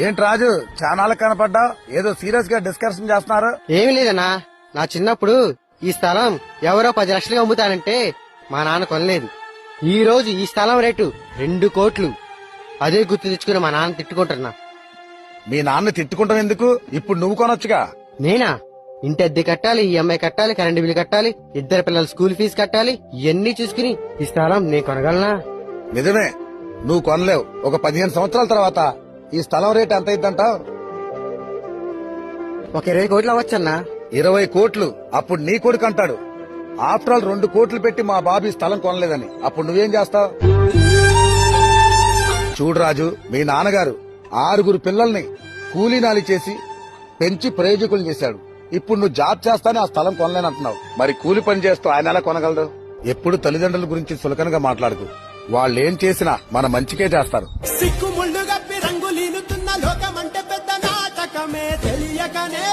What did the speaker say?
ఏంటి రాజు చానాళ్ళకి కనపడ్డా? ఏదో సీరియస్ గా డిస్కషన్ చేస్తున్నారు. ఏమి లేదన్నా, నా చిన్నప్పుడు ఈ స్థలం ఎవరో 10 లక్షలుగా అమ్ముతానంటే మా నాన్న కొనలేదు. ఈ రోజు ఈ స్థలం రేటు 2 కోట్లు. అదే గుర్తు తెచ్చుకుని మా నాన్న తిట్టుకుంటున్నా. మీ నాన్న తిట్టుకుంటాం ఎందుకు? ఇప్పుడు నువ్వు కొనొచ్చుగా. నేనా? ఇంటి అద్దె కట్టాలి, ఈఎంఐ కట్టాలి, కరెంటు బిల్లు కట్టాలి, 2 పిల్లల స్కూల్ ఫీజు కట్టాలి. ఇవన్నీ చూసుకుని ఈ స్థలం నేను కొనగలనా? నిజమే, నువ్వు కొనలేవు. ఒక 15 సంవత్సరాల తర్వాత ఈ స్థలం రేటు ఎంత అయిద్దంటావు? ఒక 20 కోట్లు అవ్వచ్చన్నా. 20 కోట్లు? అప్పుడు నీ కొడుకు అంటాడు, ఆఫ్టర్ ఆల్ 2 కోట్లు పెట్టి మా బాబు ఈ స్థలం కొనలేదని. అప్పుడు నువ్వేం చేస్తావు? చూడు రాజు, మీ నాన్నగారు 6 పిల్లల్ని కూలీనాలి చేసి పెంచి ప్రయోజకులు చేశాడు. ఇప్పుడు నువ్వు జాబ్ చేస్తానే ఆ స్థలం కొనలేనంటున్నావు. మరి కూలి పని చేస్తూ ఆయన ఎలా కొనగలడు? ఎప్పుడు తల్లిదండ్రుల గురించి సులకనగా మాట్లాడుకు. వాళ్ళేం చేసినా మన మంచికే చేస్తారు. సిక్కుముళ్ళు గప్పి రంగులీనుతున్న లోకమంటే పెద్ద నాటకమే తెలియకనే